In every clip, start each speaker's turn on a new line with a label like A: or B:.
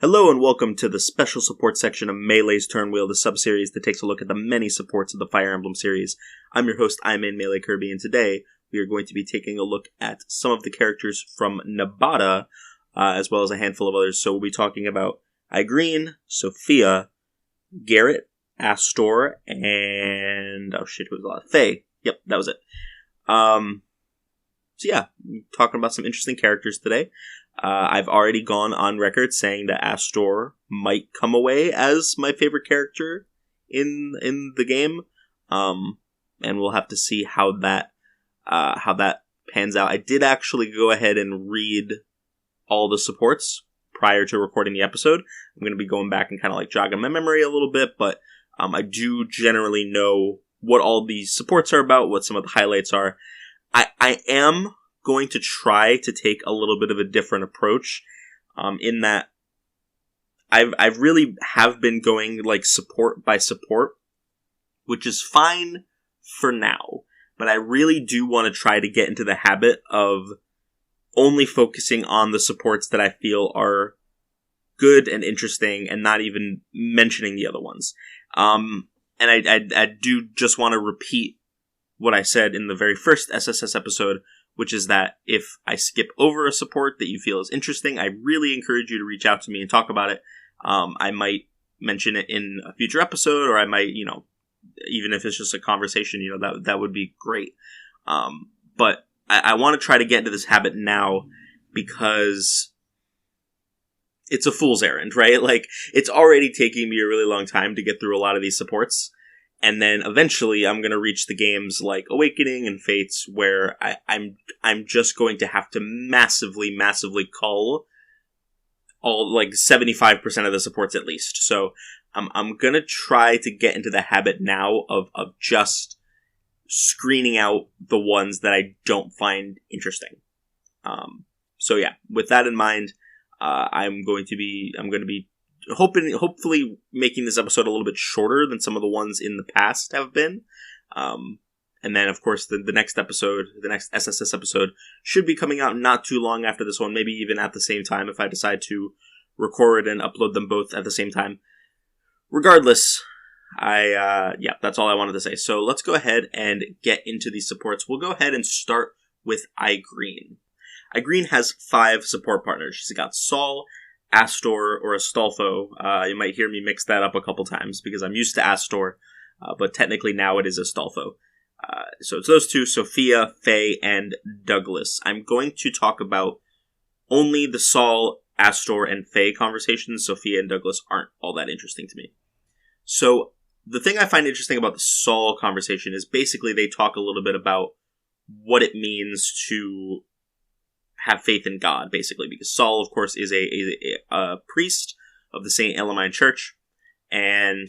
A: Hello and welcome to the special support section of Melee's Turnwheel, the sub-series that takes a look at the many supports of the Fire Emblem series. I'm your host, I'm in Melee Kirby, and today we are going to be taking a look at some of the characters from Nabata, as well as a handful of others. So we'll be talking about Igrene, Sophia, Garret, Astore, and... oh shit, who was the last? Faye. Yep, that was it. So yeah, talking about some interesting characters today. I've already gone on record saying that Astore might come away as my favorite character in the game, and we'll have to see how that pans out. I did actually go ahead and read all the supports prior to recording the episode. I'm going to be going back and kind of like jogging my memory a little bit, but I do generally know what all these supports are about, what some of the highlights are. I am going to try to take a little bit of a different approach, in that I really have been going like support by support, which is fine for now, but I really do want to try to get into the habit of only focusing on the supports that I feel are good and interesting and not even mentioning the other ones. And I do just want to repeat what I said in the very first SSS episode, which is that if I skip over a support that you feel is interesting, I really encourage you to reach out to me and talk about it. I might mention it in a future episode, or I might, even if it's just a conversation, that would be great. But I want to try to get into this habit now because it's a fool's errand, right? Like, it's already taking me a really long time to get through a lot of these supports. And then eventually I'm going to reach the games like Awakening and Fates where I'm just going to have to massively cull all like 75% of the supports at least. So I'm going to try to get into the habit now of just screening out the ones that I don't find interesting. So yeah, with that in mind, I'm going to be hopefully making this episode a little bit shorter than some of the ones in the past have been. And then, of course, the next episode, the next SSS episode, should be coming out not too long after this one, maybe even at the same time if I decide to record and upload them both at the same time. Regardless, that's all I wanted to say. So let's go ahead and get into these supports. We'll go ahead and start with Igrene. Igrene has 5 support partners. She's got Sol, Astore, or Astolfo. You might hear me mix that up a couple times because I'm used to Astore, but technically now it is Astolfo. So it's those two, Sophia, Faye, and Douglas. I'm going to talk about only the Sol, Astore, and Faye conversations. Sophia and Douglas aren't all that interesting to me. So the thing I find interesting about the Sol conversation is basically they talk a little bit about what it means to have faith in God, basically, because Sol, of course, is a priest of the St. Elamine Church, and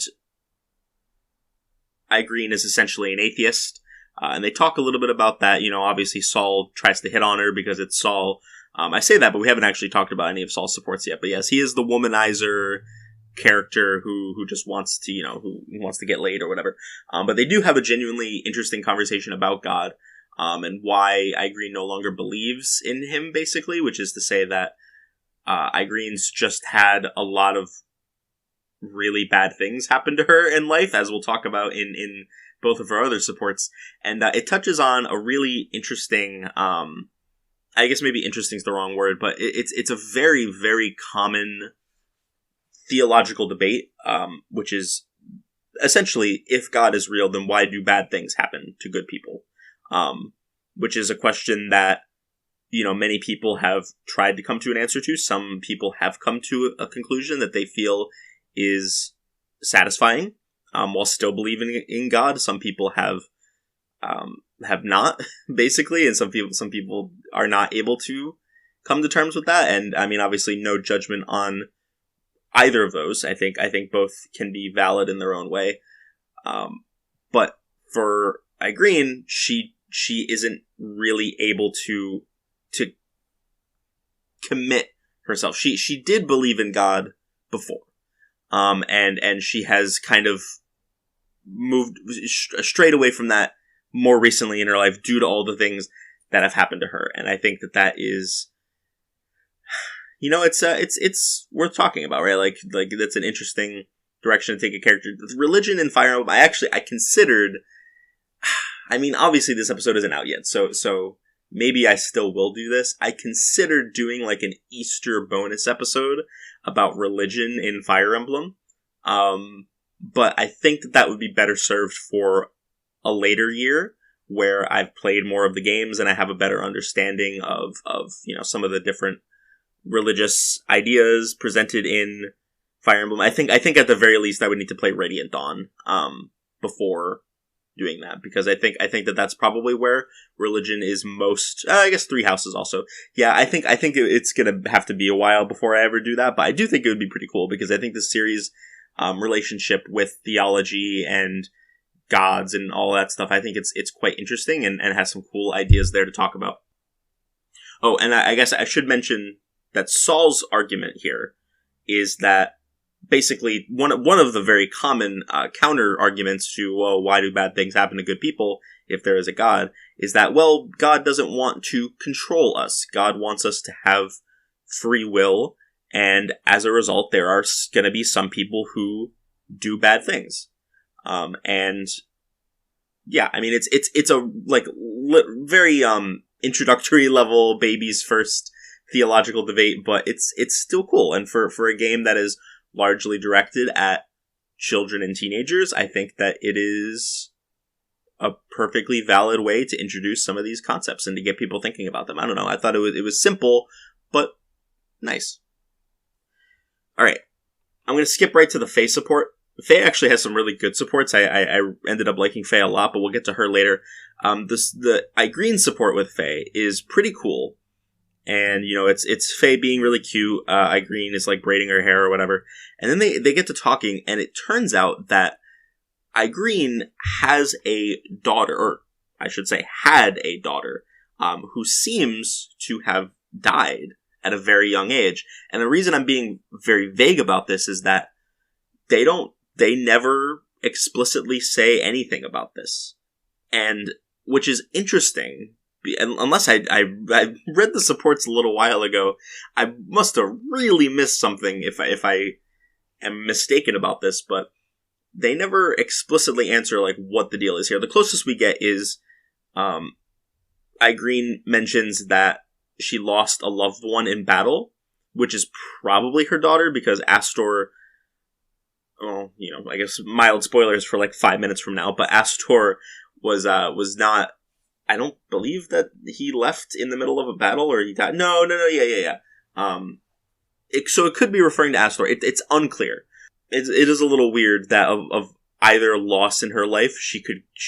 A: Igrene is essentially an atheist, and they talk a little bit about that. Obviously Sol tries to hit on her because it's Sol. I say that, but we haven't actually talked about any of Sol's supports yet, but yes, he is the womanizer character who just wants to, who wants to get laid or whatever. But they do have a genuinely interesting conversation about God, and why Igrene no longer believes in him, basically, which is to say that Igrene's just had a lot of really bad things happen to her in life, as we'll talk about in both of her other supports, and it touches on a really interesting, I guess maybe interesting is the wrong word, but it's a very, very common theological debate, which is essentially, if God is real, then why do bad things happen to good people? Which is a question that, many people have tried to come to an answer to. Some people have come to a conclusion that they feel is satisfying, while still believing in God. Some people have not, basically, and some people are not able to come to terms with that. And I mean, obviously, no judgment on either of those. I think both can be valid in their own way. But for Igrene, she isn't really able to commit herself. She did believe in God before, and she has kind of moved straight away from that more recently in her life due to all the things that have happened to her. And I think that is it's worth talking about, right? Like that's an interesting direction to take a character. Religion in Fire Emblem, I considered. I mean, obviously this episode isn't out yet, so maybe I still will do this. I considered doing like an Easter bonus episode about religion in Fire Emblem, but I think that would be better served for a later year where I've played more of the games and I have a better understanding of some of the different religious ideas presented in Fire Emblem. I think at the very least I would need to play Radiant Dawn before doing that, because I think that that's probably where religion is most. I guess Three Houses also. Yeah, I think it's gonna have to be a while before I ever do that, but I do think it would be pretty cool because I think the series relationship with theology and gods and all that stuff, I think it's quite interesting and has some cool ideas there to talk about. Oh, and I guess I should mention that Saul's argument here is that basically one of the very common counter arguments to, well, why do bad things happen to good people if there is a God, is that, well, God doesn't want to control us. God wants us to have free will, and as a result, there are going to be some people who do bad things. And yeah, I mean, it's a very introductory level, baby's first theological debate, but it's still cool. And for a game that is largely directed at children and teenagers, I think that it is a perfectly valid way to introduce some of these concepts and to get people thinking about them. I don't know. I thought it was simple, but nice. All right. I'm going to skip right to the Faye support. Faye actually has some really good supports. I ended up liking Faye a lot, but we'll get to her later. The Igrene support with Faye is pretty cool. And, it's Faye being really cute. Igrene is like braiding her hair or whatever. And then they get to talking, and it turns out that Igrene has a daughter, or I should say had a daughter, who seems to have died at a very young age. And the reason I'm being very vague about this is that they never explicitly say anything about this. And, which is interesting. Unless I read the supports a little while ago, I must have really missed something if I am mistaken about this, but they never explicitly answer like what the deal is here. The closest we get is Igrene mentions that she lost a loved one in battle, which is probably her daughter, because Astore, well, I guess mild spoilers for like 5 minutes from now, but Astore was not. I don't believe that he left in the middle of a battle or he died. No, yeah. So it could be referring to Astore. It's unclear. It is a little weird that of either loss in her life, she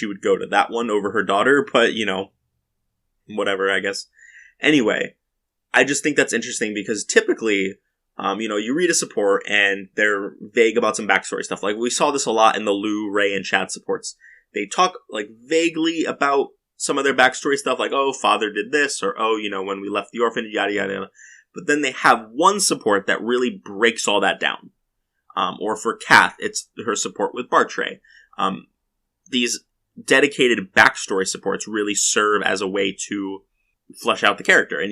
A: would go to that one over her daughter, but whatever, I guess. Anyway, I just think that's interesting because typically, you read a support and they're vague about some backstory stuff. Like we saw this a lot in the Lou, Ray, and Chad supports. They talk like vaguely about some of their backstory stuff, like, oh, father did this, or, oh, when we left the orphanage, yada, yada, yada. But then they have one support that really breaks all that down. Or for Kath, it's her support with Bartray. These dedicated backstory supports really serve as a way to flesh out the character. And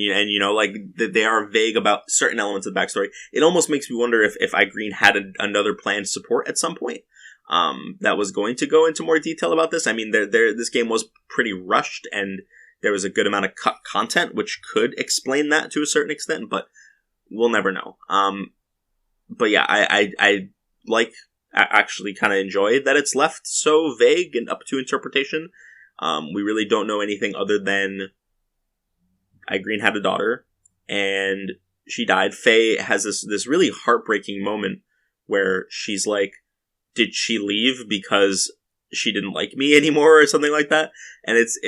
A: they are vague about certain elements of the backstory. It almost makes me wonder if Igrene had another planned support at some point. That was going to go into more detail about this. I mean, this game was pretty rushed, and there was a good amount of cut content, which could explain that to a certain extent, but we'll never know. But yeah, I actually kind of enjoy that it's left so vague and up to interpretation. We really don't know anything other than Igrene had a daughter, and she died. Faye has this really heartbreaking moment where she's like, did she leave because she didn't like me anymore or something like that? And it's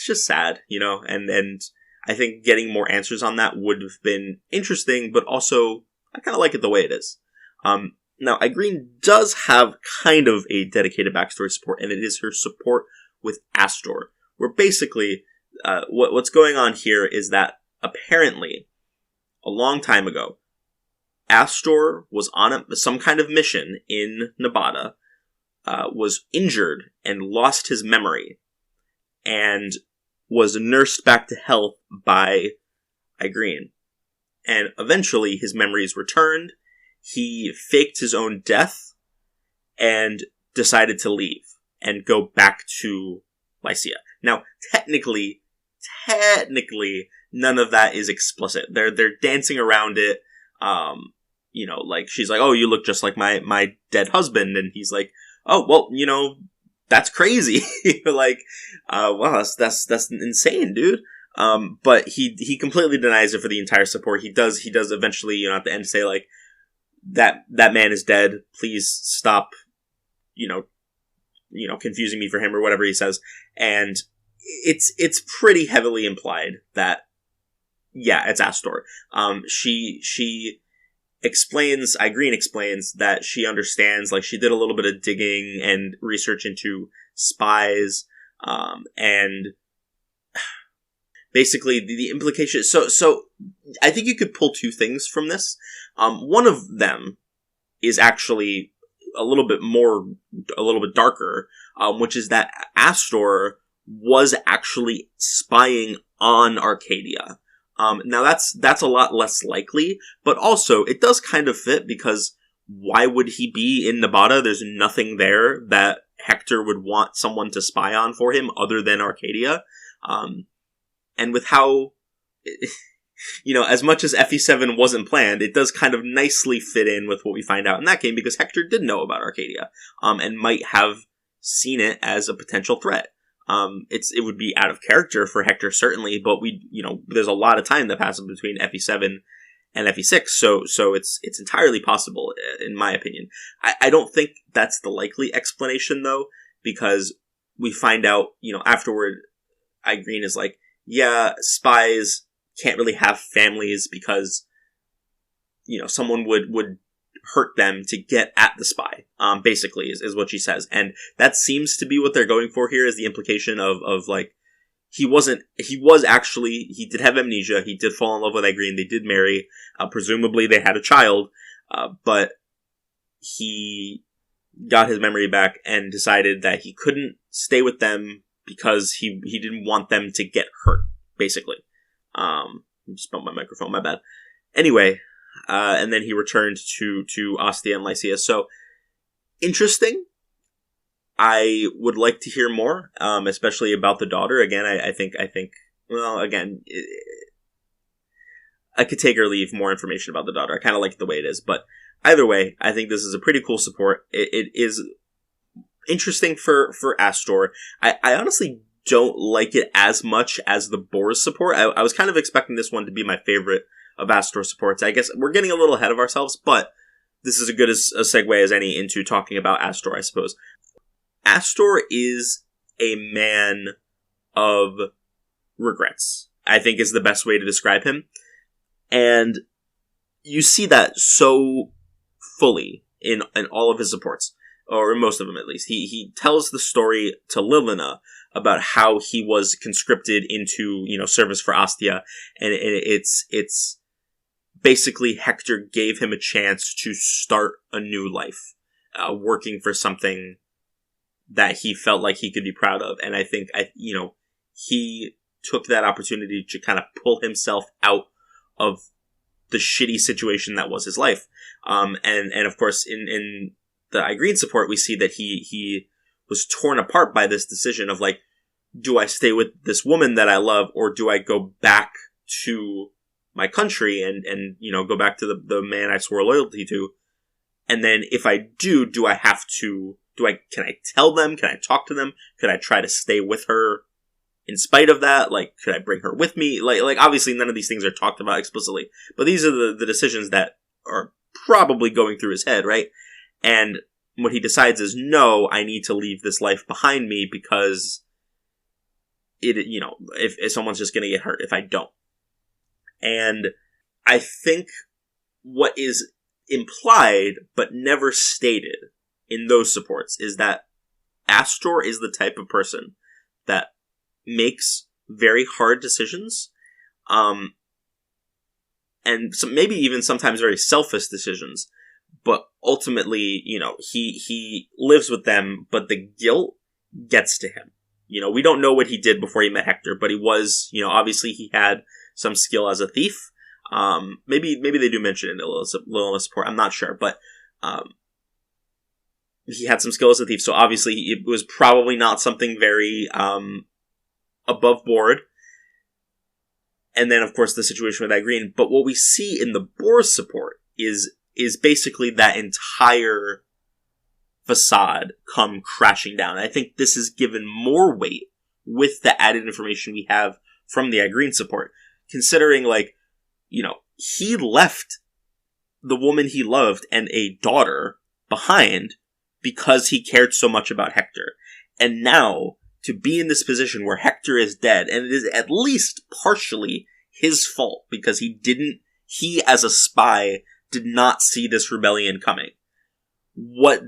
A: just sad, and I think getting more answers on that would have been interesting, but also I kind of like it the way it is. Now, Igrene does have kind of a dedicated backstory support, and it is her support with Astore, where basically what's going on here is that apparently a long time ago, Astore was on some kind of mission in Nabata, was injured and lost his memory, and was nursed back to health by Igrene. And eventually his memories returned. He faked his own death and decided to leave and go back to Lycia. Now, technically, none of that is explicit. They're dancing around it. Like, she's like, oh, you look just like my dead husband. And he's like, oh, well, that's crazy. Like, wow, that's insane, dude. But he completely denies it for the entire support. He does eventually, at the end say, like, that man is dead. Please stop, confusing me for him, or whatever he says. And it's pretty heavily implied that, yeah, it's Astore. She explains, Igrene explains that she understands, like, she did a little bit of digging and research into spies, and basically the implication, so I think you could pull two things from this. One of them is actually a little bit darker, which is that Astore was actually spying on Arcadia. Now that's a lot less likely, but also it does kind of fit, because why would he be in Nabata? There's nothing there that Hector would want someone to spy on for him other than Arcadia. And with how, as much as FE7 wasn't planned, it does kind of nicely fit in with what we find out in that game, because Hector did know about Arcadia, and might have seen it as a potential threat. It would be out of character for Hector, certainly, but there's a lot of time that passes between FE7 and FE6, so it's entirely possible, in my opinion. I don't think that's the likely explanation, though, because we find out, afterward, Igrene is like, yeah, spies can't really have families because, someone would hurt them to get at the spy, basically, is what she says. And that seems to be what they're going for here, is the implication of like, he did have amnesia, he did fall in love with Igrene, they did marry, presumably they had a child, but he got his memory back and decided that he couldn't stay with them because he didn't want them to get hurt, basically. I just bumped my microphone, my bad. Anyway, and then he returned to Ostia and Lycia. So, interesting. I would like to hear more, especially about the daughter. Again, I think, well, again, I could take or leave more information about the daughter. I kind of like the way it is, but either way, I think this is a pretty cool support. It is interesting for Astore. I honestly don't like it as much as the Boars support. I was kind of expecting this one to be my favorite of Astore supports. I guess we're getting a little ahead of ourselves, but this is as good a segue as any into talking about Astore, I suppose. Astore is a man of regrets, I think, is the best way to describe him. And you see that so fully in all of his supports, or in most of them at least. He tells the story to Lilina about how he was conscripted into, service for Ostia, and it's basically Hector gave him a chance to start a new life, working for something that he felt like he could be proud of. And I think, he took that opportunity to kind of pull himself out of the shitty situation that was his life. And of course, in the Igrene support, we see that he was torn apart by this decision of, like, do I stay with this woman that I love, or do I go back to my country and go back to the man I swore loyalty to? And then if I do I have to, can I tell them? Can I talk to them? Could I try to stay with her in spite of that? Like, could I bring her with me? Like obviously none of these things are talked about explicitly, but these are the decisions that are probably going through his head, right? And what he decides is, no, I need to leave this life behind me because if someone's just going to get hurt if I don't. And I think what is implied but never stated in those supports is that Astore is the type of person that makes very hard decisions, and maybe even sometimes very selfish decisions, but ultimately, he lives with them, but the guilt gets to him. We don't know what he did before he met Hector, but he was, obviously he had some skill as a thief. Maybe they do mention it in Lilina's support. I'm not sure, but he had some skill as a thief, so obviously it was probably not something very above board. And then, of course, the situation with Igrene. But what we see in the Boar's support is basically that entire facade come crashing down. I think this is given more weight with the added information we have from the Igrene support, considering, like, you know, he left the woman he loved and a daughter behind because he cared so much about Hector. And now, to be in this position where Hector is dead, and it is at least partially his fault, because he as a spy did not see this rebellion coming. What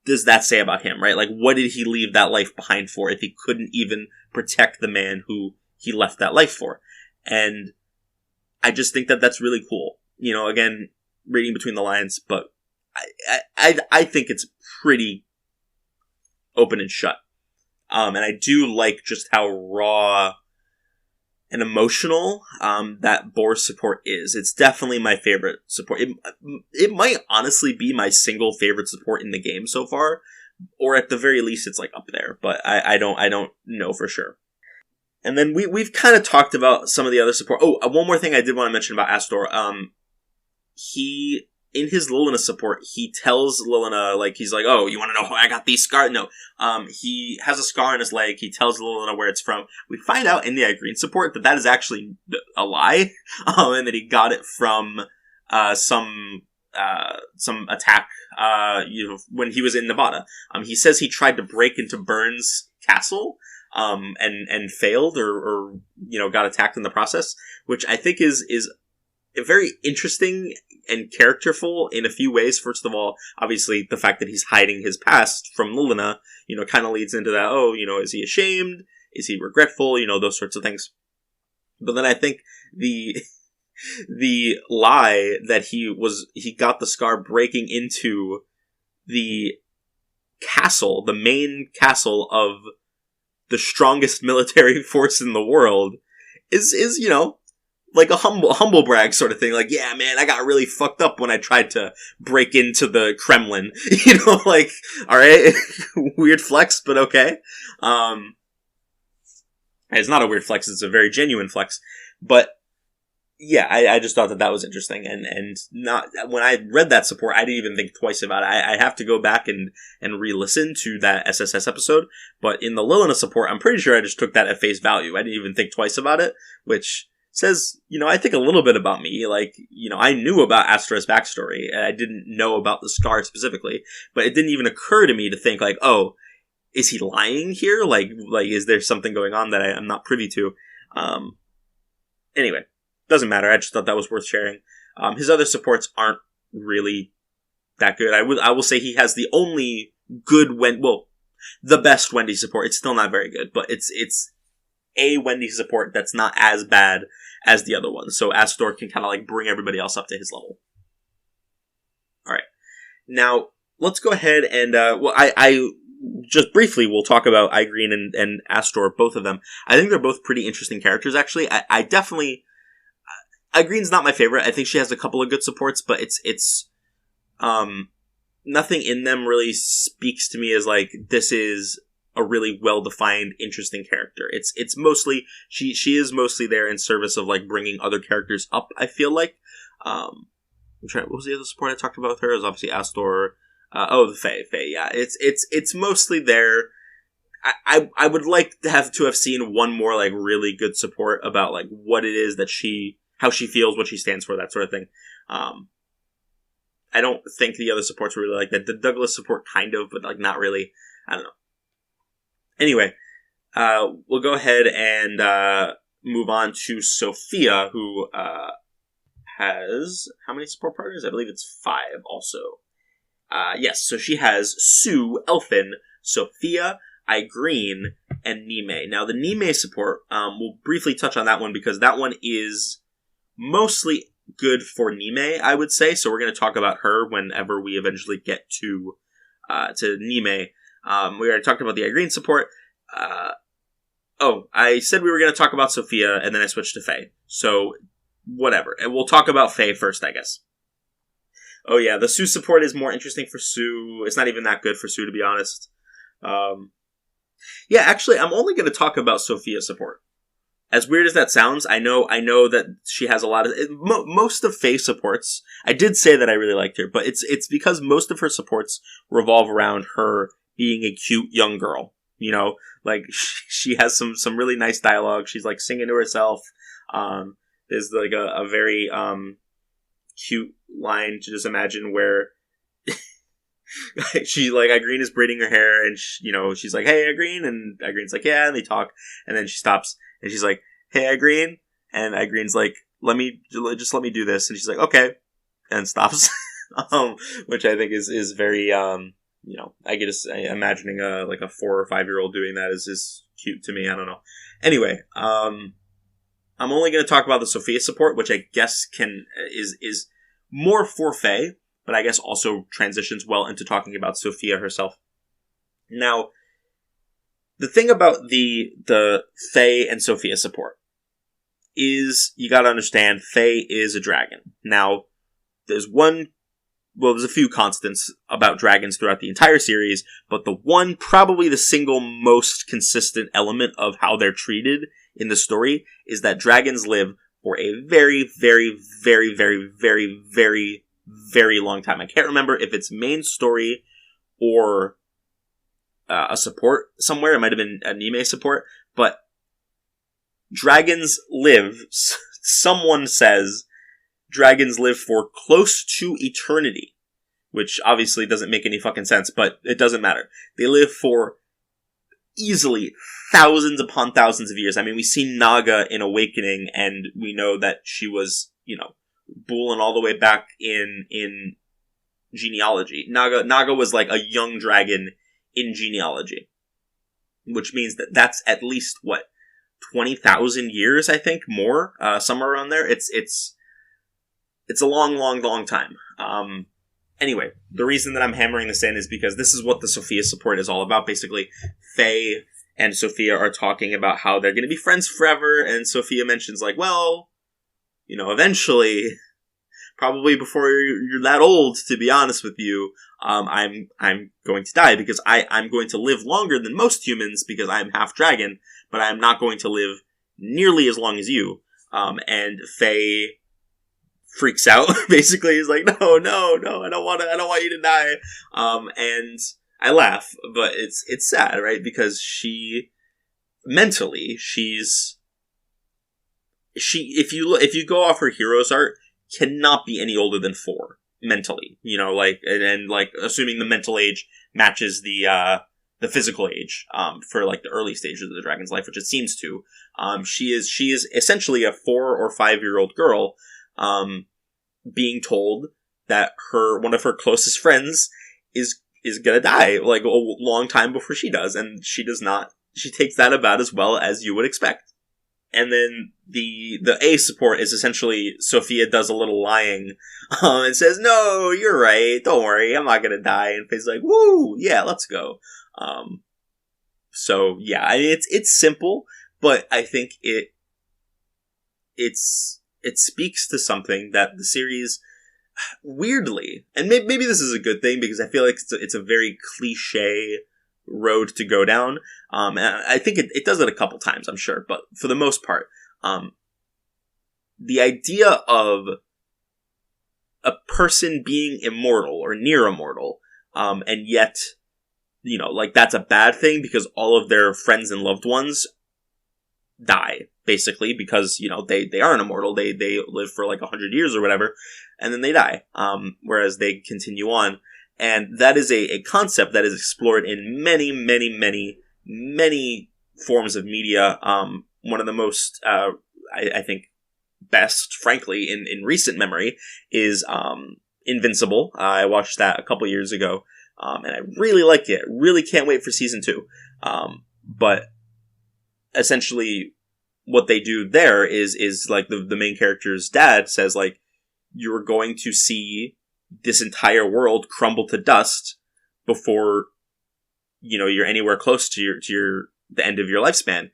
A: does that say about him, right? Like, what did he leave that life behind for if he couldn't even protect the man who he left that life for? And I just think that that's really cool. You know, again, reading between the lines, but I think it's pretty open and shut. And I do like just how raw and emotional that Boar's support is. It's definitely my favorite support. It might honestly be my single favorite support in the game so far, or at the very least, it's like up there. But I don't know for sure. And then we've kind of talked about some of the other support. Oh, one more thing I did want to mention about Astore. He, in his Lilina support, he tells Lilina, like, he's like, oh, you want to know how I got these scars? No. He has a scar on his leg. He tells Lilina where it's from. We find out in the Igrene support that is actually a lie. And that he got it from, some attack, when he was in Nabata. He says he tried to break into Burns' castle, and failed or, got attacked in the process, which I think is very interesting and characterful in a few ways. First of all, obviously, the fact that he's hiding his past from Lilina, kind of leads into that, is he ashamed? Is he regretful? Those sorts of things. But then I think the lie that he got the scar breaking into the castle, the main castle of the strongest military force in the world, is like a humble brag sort of thing. Like, yeah, man, I got really fucked up when I tried to break into the Kremlin. Like, alright, weird flex, but okay. It's not a weird flex, it's a very genuine flex. But, yeah, I just thought that was interesting. And not, when I read that support, I didn't even think twice about it. I have to go back and re-listen to that SSS episode. But in the Lilina support, I'm pretty sure I just took that at face value. I didn't even think twice about it, which says, I think a little bit about me. Like, I knew about Astore's backstory, and I didn't know about the scar specifically, but it didn't even occur to me to think, like, oh, is he lying here? Like, is there something going on that I'm not privy to? Anyway, doesn't matter. I just thought that was worth sharing. His other supports aren't really that good. I will say he has the only good the best Wendy support. It's still not very good, but it's a Wendy support that's not as bad as the other ones. So Astore can kind of like bring everybody else up to his level. Alright. Now, let's go ahead and, I just briefly will talk about Igrene and Astore, both of them. I think they're both pretty interesting characters, actually. I definitely, Igrene's not my favorite. I think she has a couple of good supports, but it's nothing in them really speaks to me as like, this is a really well-defined, interesting character. It's mostly, she is mostly there in service of, like, bringing other characters up, I feel like. I'm trying, what was the other support I talked about with her? It was obviously Astore. The Fae, yeah. It's mostly there. I would like to have seen one more, like, really good support about, like, what it is that how she feels, what she stands for, that sort of thing. I don't think the other supports were really like that. The Douglas support kind of, but, like, not really. I don't know. Anyway, we'll go ahead and move on to Sophia, who has how many support partners? I believe it's 5 also. Yes, so she has Sue, Elfin, Sophia, Igrene, and Nime. Now, the Nime support, we'll briefly touch on that one because that one is mostly good for Nime, I would say. So we're going to talk about her whenever we eventually get to Nime. We already talked about the Igrene support. I said we were going to talk about Sophia, and then I switched to Faye. So, whatever. And we'll talk about Faye first, I guess. Oh yeah, the Sue support is more interesting for Sue. It's not even that good for Sue, to be honest. Yeah, actually, I'm only going to talk about Sophia support. As weird as that sounds, I know that she has a lot of... most of Faye's supports, I did say that I really liked her, but it's because most of her supports revolve around her being a cute young girl. You know, like, she has some really nice dialogue. She's, like, singing to herself. There's, like, a very cute line to just imagine where she, like, Igrene is braiding her hair, and she's like, "Hey, Igrene," and Igrene's like, "Yeah," and they talk, and then she stops, and she's like, "Hey, Igrene," and Igrene's like, let me do this," and she's like, "Okay," and stops, which I think is very, I get imagining a 4 or 5 year old doing that is cute to me. I don't know. Anyway, I'm only going to talk about the Sophia support, which I guess is more for Faye, but I guess also transitions well into talking about Sophia herself. Now, the thing about the Faye and Sophia support is you got to understand Faye is a dragon. Now, there's a few constants about dragons throughout the entire series, but probably the single most consistent element of how they're treated in the story is that dragons live for a very, very, very, very, very, very, very long time. I can't remember if it's main story or a support somewhere. It might have been an anime support, but dragons live, someone says, dragons live for close to eternity, which obviously doesn't make any fucking sense, but it doesn't matter. They live for easily thousands upon thousands of years. I mean, we see Naga in Awakening, and we know that she was, Bullin all the way back in genealogy. Naga was like a young dragon in genealogy, which means that's at least, 20,000 years, I think, more, somewhere around there. It's a long, long, long time. Anyway, the reason that I'm hammering this in is because this is what the Sophia support is all about. Basically, Faye and Sophia are talking about how they're going to be friends forever, and Sophia mentions, like, well, eventually, probably before you're that old, to be honest with you, I'm going to die, because I'm going to live longer than most humans, because I'm half dragon, but I'm not going to live nearly as long as you. And Faye freaks out, basically. He's like, no, I don't want you to die. And I laugh, but it's sad, right? Because if you go off her hero's art, cannot be any older than 4 mentally, and assuming the mental age matches the physical age, for like the early stages of the dragon's life, which it seems to. She is essentially a 4 or 5 year old girl, being told that one of her closest friends is gonna die, like, a long time before she does, and she does not. She takes that about as well as you would expect. And then the A support is essentially Sophia does a little lying, and says, "No, you're right. Don't worry, I'm not gonna die." And Faye's like, "Woo, yeah, let's go." So yeah, I mean, it's simple, but I think it speaks to something that the series, weirdly, and maybe this is a good thing, because I feel like it's a very cliche road to go down. And I think it does it a couple times, I'm sure, but for the most part, the idea of a person being immortal or near immortal, and yet, that's a bad thing because all of their friends and loved ones die, basically, because, they aren't immortal. They live for like 100 years or whatever, and then they die, whereas they continue on. And that is a concept that is explored in many, many, many, many forms of media. One of the most, I think, best, frankly, in recent memory is Invincible. I watched that a couple years ago, and I really like it. Really can't wait for season 2. But essentially, what they do there is like the main character's dad says, like, you're going to see this entire world crumble to dust before, you're anywhere close to the end of your lifespan.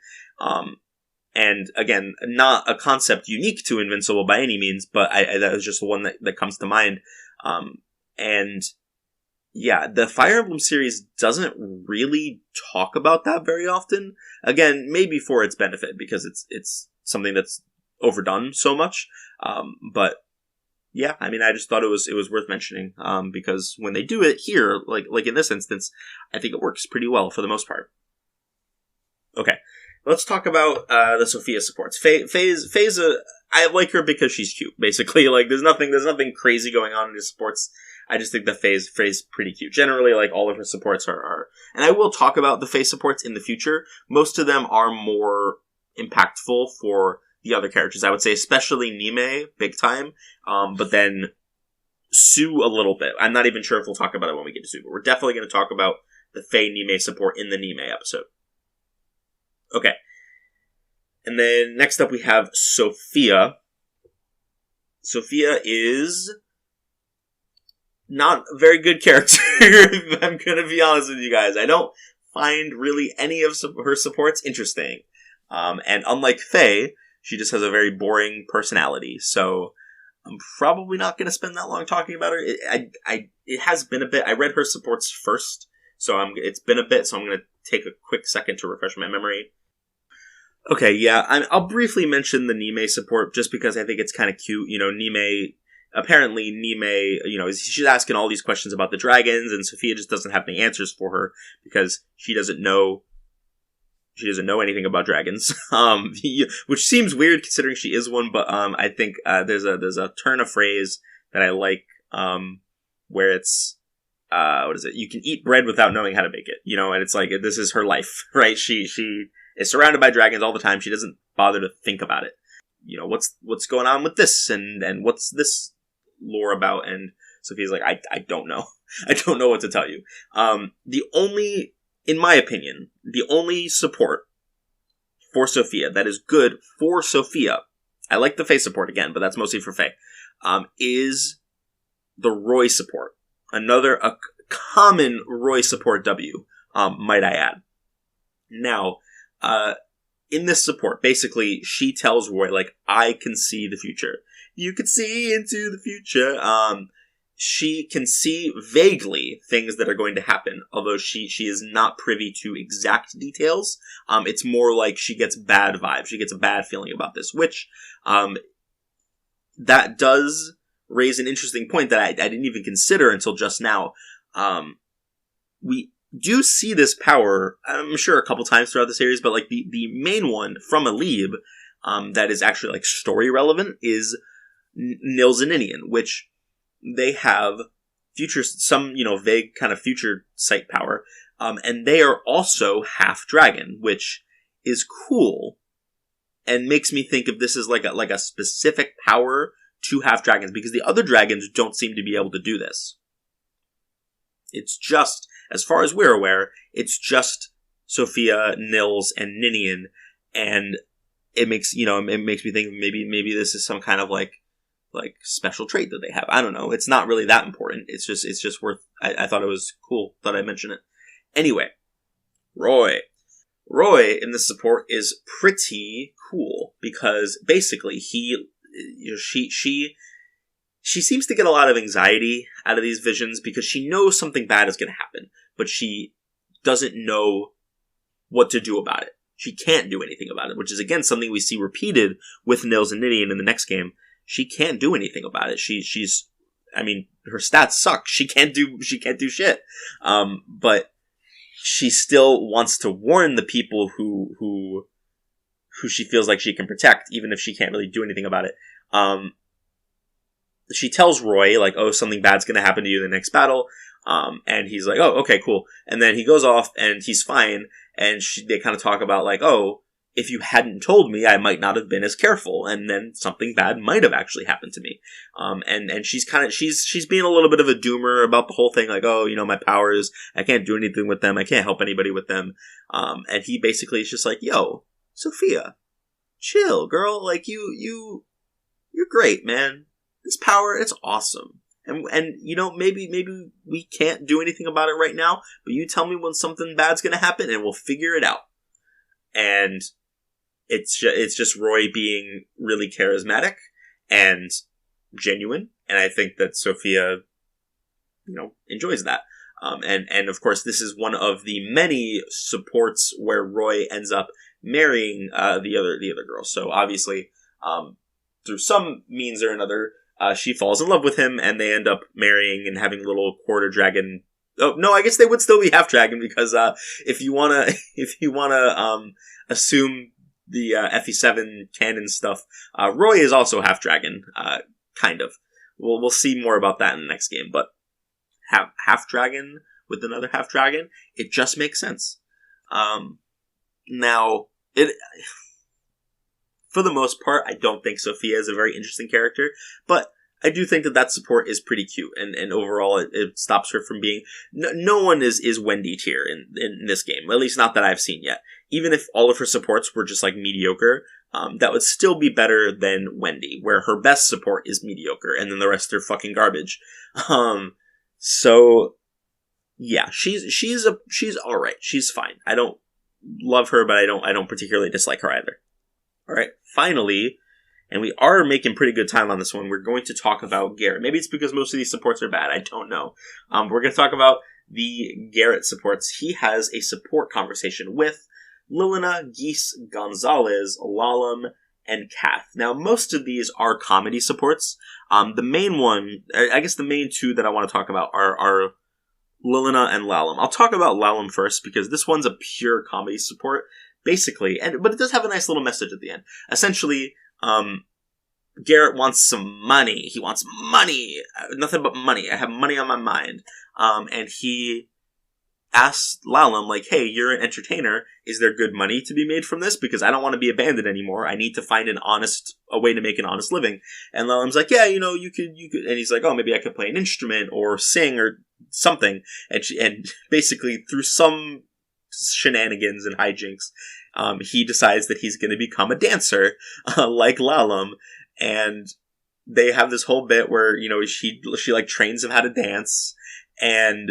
A: And again, not a concept unique to Invincible by any means, but that was just the one that comes to mind. And yeah, the Fire Emblem series doesn't really talk about that very often. Again, maybe for its benefit, because it's something that's overdone so much. But yeah, I mean, I just thought it was worth mentioning, because when they do it here, like in this instance, I think it works pretty well for the most part. Okay, let's talk about the Sophia supports. Faye's I like her because she's cute. Basically, like there's nothing crazy going on in the supports. I just think the Faye's pretty cute. Generally, like all of her supports are, and I will talk about the Faye supports in the future. Most of them are more impactful for the other characters. I would say especially Nime, big time. But then Sue a little bit. I'm not even sure if we'll talk about it when we get to Sue, but we're definitely going to talk about the Faye Nime support in the Nime episode. Okay. And then next up we have Sophia. Sophia is not a very good character, if I'm going to be honest with you guys. I don't find really any of her supports interesting. And unlike Faye, she just has a very boring personality. So I'm probably not going to spend that long talking about her. It has been a bit. I read her supports first, so it's been a bit, so I'm going to take a quick second to refresh my memory. Okay, yeah, I'll briefly mention the Nime support just because I think it's kind of cute. You know, apparently Nime, she's asking all these questions about the dragons, and Sophia just doesn't have any answers for her because she doesn't know anything about dragons. Which seems weird considering she is one, but I think there's a turn of phrase that I like, where it's what is it? You can eat bread without knowing how to make it, and it's like this is her life, right? She is surrounded by dragons all the time. She doesn't bother to think about it. What's going on with this and what's this lore about? And Sophia's like, I don't know. I don't know what to tell you. In my opinion, the only support for Sophia that is good for Sophia, I like the Faye support again, but that's mostly for Faye, is the Roy support. A common Roy support W, might I add. Now, in this support, basically, she tells Roy, like, I can see the future. You can see into the future. She can see vaguely things that are going to happen, although she is not privy to exact details. It's more like she gets bad vibes. She gets a bad feeling about this, which, that does raise an interesting point that I didn't even consider until just now. We do see this power, I'm sure a couple times throughout the series, but like the main one from Alib, that is actually like story relevant is Nils and Ninian, which they have some vague kind of future sight power, and they are also half dragon, which is cool, and makes me think if this is like a specific power to half dragons, because the other dragons don't seem to be able to do this. It's just, as far as we're aware, it's just Sophia, Nils, and Ninian, and it makes me think maybe this is some kind of like special trait that they have. I don't know. It's not really that important. It's just worth. I thought it was cool. Thought I'd mention it. Anyway, Roy in this support is pretty cool because basically she seems to get a lot of anxiety out of these visions because she knows something bad is going to happen, but she doesn't know what to do about it. She can't do anything about it, which is again something we see repeated with Nils and Ninian in the next game. She can't do anything about it. She's her stats suck. She can't do shit. But she still wants to warn the people who she feels like she can protect, even if she can't really do anything about it. She tells Roy, like, oh, something bad's gonna happen to you in the next battle. And he's like, oh, okay, cool. And then he goes off and he's fine. And they kind of talk about like, oh, if you hadn't told me, I might not have been as careful, and then something bad might have actually happened to me. And she's being a little bit of a doomer about the whole thing, like, oh, my powers, I can't do anything with them, I can't help anybody with them. And he basically is just like, yo, Sophia, chill, girl, like, you're great, man. This power, it's awesome. And maybe we can't do anything about it right now, but you tell me when something bad's gonna happen and we'll figure it out. And it's just Roy being really charismatic and genuine, and I think that Sophia, enjoys that. And of course, this is one of the many supports where Roy ends up marrying the other girl. So obviously, through some means or another, she falls in love with him, and they end up marrying and having a little quarter dragon. Oh no, I guess they would still be half dragon, because if you wanna assume the FE7 canon stuff, Roy is also half dragon, kind of. We'll see more about that in the next game, but half dragon with another half dragon, it just makes sense. Now, for the most part, I don't think Sophia is a very interesting character, but I do think that support is pretty cute, and overall it stops her from being... No one is Wendy tier in this game, at least not that I've seen yet. Even if all of her supports were just, mediocre, that would still be better than Wendy, where her best support is mediocre, and then the rest are fucking garbage. So, yeah, she's alright. She's fine. I don't love her, but I don't particularly dislike her either. Alright, finally... And we are making pretty good time on this one. We're going to talk about Garret. Maybe it's because most of these supports are bad. I don't know. We're going to talk about the Garret supports. He has a support conversation with Lilina, Geese, Gonzalez, Lalum, and Kath. Now, most of these are comedy supports. The main one, I guess the main two that I want to talk about are Lilina and Lalum. I'll talk about Lalum first, because this one's a pure comedy support, basically. But it does have a nice little message at the end. Essentially... Garret wants some money. He wants money. Nothing but money. I have money on my mind. And he asks Lalum, hey, you're an entertainer. Is there good money to be made from this? Because I don't want to be abandoned anymore. I need to find a way to make an honest living. And Lalum's like, yeah, you could. And he's like, oh, maybe I could play an instrument or sing or something. And basically through some shenanigans and hijinks, he decides that he's going to become a dancer, like Lalum, and they have this whole bit where, she trains him how to dance, and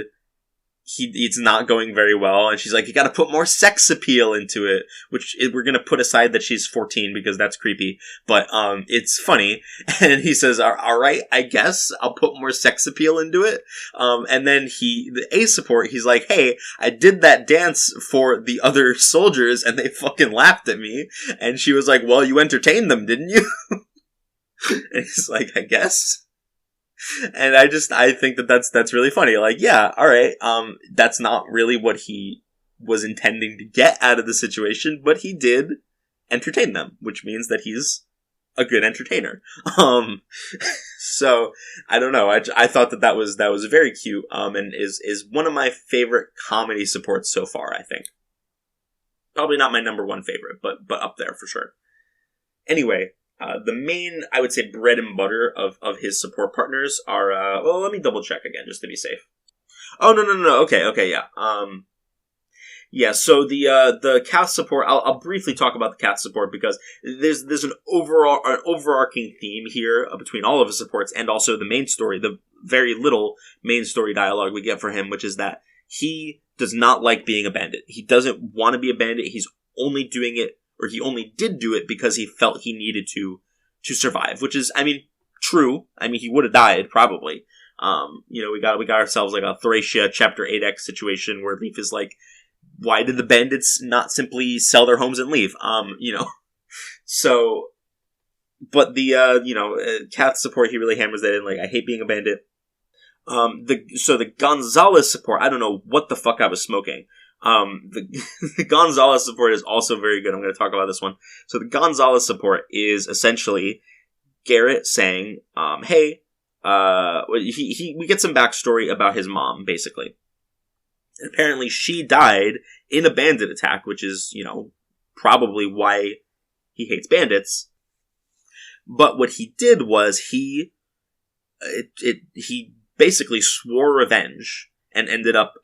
A: it's not going very well, and she's like, you gotta put more sex appeal into it, which we're gonna put aside that she's 14, because that's creepy, but it's funny, and he says, alright, I guess, I'll put more sex appeal into it, and then the A support, he's like, hey, I did that dance for the other soldiers, and they fucking laughed at me, and she was like, well, you entertained them, didn't you? And he's like, I guess. And I think that's really funny. Yeah, alright, that's not really what he was intending to get out of the situation, but he did entertain them, which means that he's a good entertainer. So, I don't know, I thought that was very cute, and is one of my favorite comedy supports so far, I think. Probably not my number one favorite, but up there for sure. Anyway, the main, I would say, bread and butter of his support partners are, let me double check again, just to be safe. Oh, no, okay, yeah. Yeah, so the Kath support, I'll briefly talk about the Kath support, because there's an overarching theme here between all of his supports, and also the main story, the very little main story dialogue we get for him, which is that he does not like being a bandit. He doesn't want to be a bandit, he's only doing it, or he only did do it because he felt he needed to survive, which is, true. He would have died, probably. We got ourselves a Thracia Chapter 8X situation where Leaf is like, why did the bandits not simply sell their homes and leave? So, but the, Kath support, he really hammers that in, I hate being a bandit. The Gonzalez support, I don't know what the fuck I was smoking. The Gonzalez support is also very good. I'm going to talk about this one. So the Gonzalez support is essentially Garret saying, hey, we get some backstory about his mom, basically. And apparently she died in a bandit attack, which is, probably why he hates bandits. But what he did was he basically swore revenge and ended up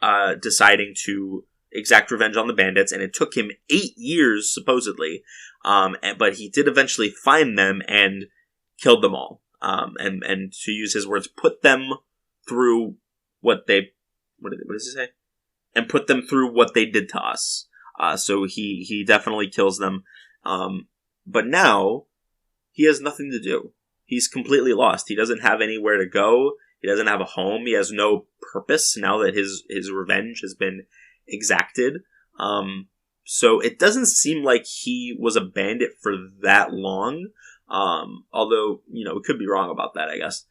A: deciding to exact revenge on the bandits, and it took him 8 years, supposedly, but he did eventually find them and killed them all, and to use his words, put them through what does he say? And put them through what they did to us. So he definitely kills them, But now, he has nothing to do. He's completely lost. He doesn't have anywhere to go. He doesn't have a home. He has no purpose now that his revenge has been exacted. So it doesn't seem like he was a bandit for that long. Although, we could be wrong about that, I guess.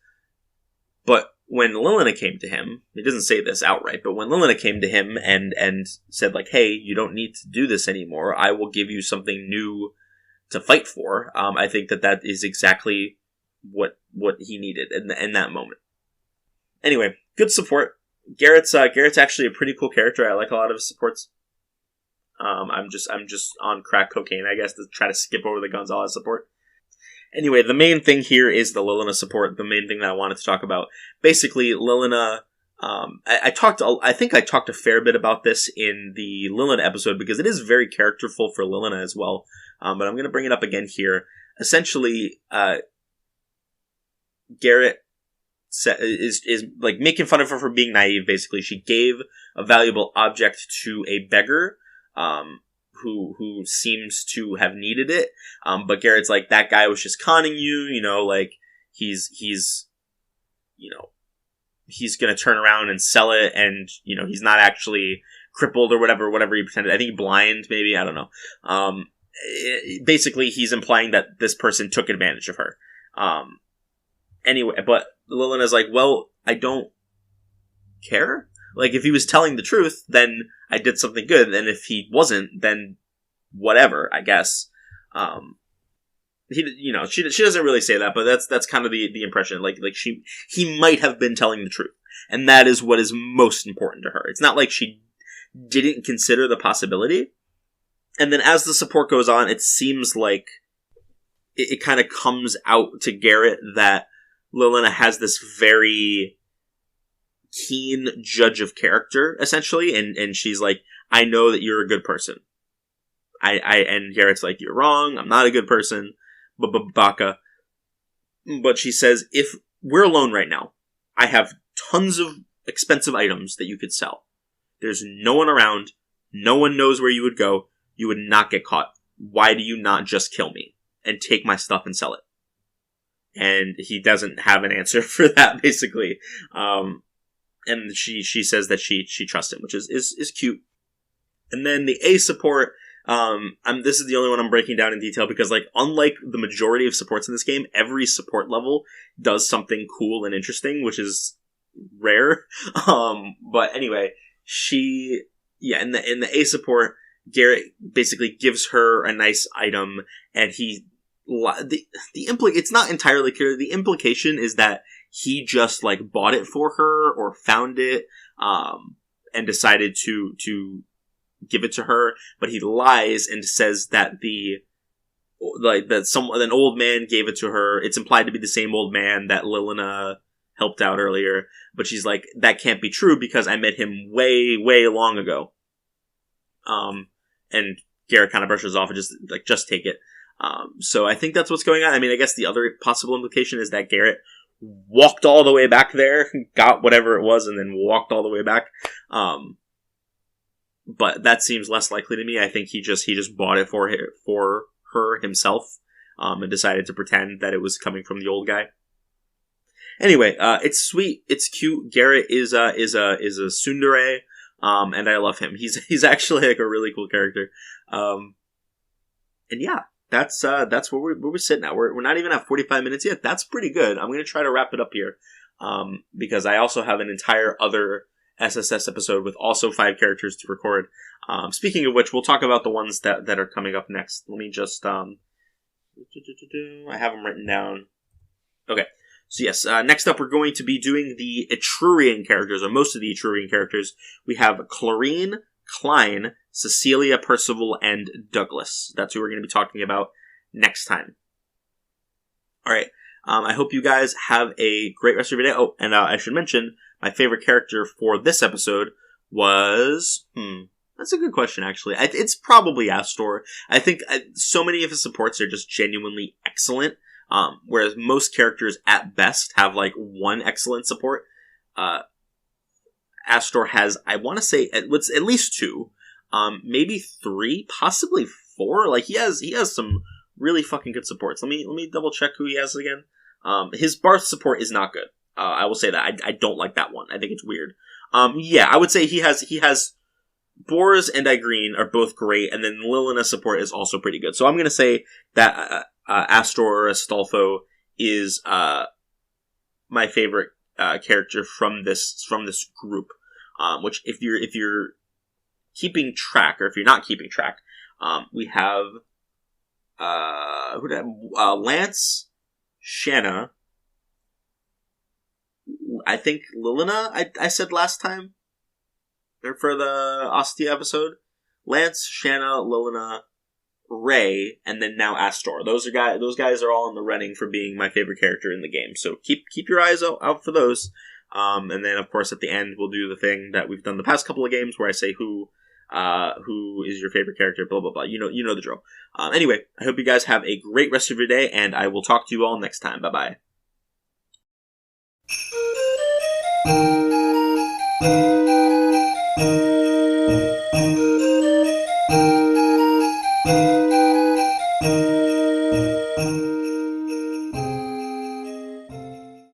A: But when Lilina came to him, he doesn't say this outright, but when Lilina came to him and said, like, hey, you don't need to do this anymore. I will give you something new to fight for. I think that is exactly what he needed in that moment. Anyway, good support. Garrett's actually a pretty cool character. I like a lot of his supports. I'm just on crack cocaine, I guess, to try to skip over the Gonzalez support. Anyway, the main thing here is the Lilina support, the main thing that I wanted to talk about. Basically, Lilina, I think I talked a fair bit about this in the Lilina episode, because it is very characterful for Lilina as well. But I'm going to bring it up again here. Essentially, Garret is like making fun of her for being naive, basically. She gave a valuable object to a beggar, who seems to have needed it. But Garrett's like, that guy was just conning you, like, he's gonna turn around and sell it, and, he's not actually crippled or whatever he pretended. I think blind, maybe, I don't know. Basically, he's implying that this person took advantage of her. Anyway, but Lilina's like, well, I don't care. Like, if he was telling the truth, then I did something good, and if he wasn't, then whatever, I guess. She doesn't really say that, but that's kind of the impression. Like he might have been telling the truth, and that is what is most important to her. It's not like she didn't consider the possibility. And then as the support goes on, it seems like it kind of comes out to Garret that Lilina has this very keen judge of character, essentially, and she's like, I know that you're a good person. And Garrett's like, you're wrong, I'm not a good person, Baka. But she says, if we're alone right now, I have tons of expensive items that you could sell. There's no one around, no one knows where you would go, you would not get caught. Why do you not just kill me and take my stuff and sell it? And he doesn't have an answer for that, basically. And she says that she trusts him, which is cute. And then the A support, this is the only one I'm breaking down in detail, because, like, unlike the majority of supports in this game, every support level does something cool and interesting, which is rare. But anyway, in the A support, Garret basically gives her a nice item, and it's not entirely clear. The implication is that he just, like, bought it for her or found it, and decided to give it to her, but he lies and says that an old man gave it to her. It's implied to be the same old man that Lilina helped out earlier, but she's like, that can't be true because I met him way, way long ago. And Garret kind of brushes off and just take it. So I think that's what's going on. I mean, I guess the other possible implication is that Garret walked all the way back there, got whatever it was, and then walked all the way back. But that seems less likely to me. I think he just bought it for her himself, and decided to pretend that it was coming from the old guy. Anyway, it's sweet, it's cute. Garret is a tsundere, and I love him. He's actually, like, a really cool character. And yeah, that's where we're sitting at. We're not even at 45 minutes yet. That's pretty good. I'm going to try to wrap it up here, because I also have an entire other SSS episode with also 5 characters to record. Speaking of which, we'll talk about the ones that are coming up next. Let me just, I have them written down. Okay. So yes, next up we're going to be doing the Etrurian characters, or most of the Etrurian characters. We have Clarine, Klein, Cecilia, Percival, and Douglas. That's who we're going to be talking about next time. Alright, I hope you guys have a great rest of your day. Oh, and I should mention, my favorite character for this episode was... that's a good question, actually. It's probably Astore. I think so many of his supports are just genuinely excellent. Whereas most characters at best have, like, one excellent support. Astore has, I want to say, at least 2, maybe 3, possibly 4. Like, he has some really fucking good supports. Let me double check who he has again. His Barth support is not good. I will say that. I don't like that one. I think it's weird. Yeah, I would say he has Boris and Igrene are both great, and then Lilina's support is also pretty good. So I'm gonna say that Astore or Astolfo is my favorite character from this group. Which if you're keeping track, or if you're not keeping track, we have Lance, Shanna, I think Lilina, I said last time, or for the Ostia episode. Lance, Shanna, Lilina, Ray, and then now Astore. Those guys are all in the running for being my favorite character in the game. So keep your eyes out for those. And then of course at the end we'll do the thing that we've done the past couple of games where I say who is your favorite character, blah blah blah. You know the drill. Anyway, I hope you guys have a great rest of your day, and I will talk to you all next time. Bye bye.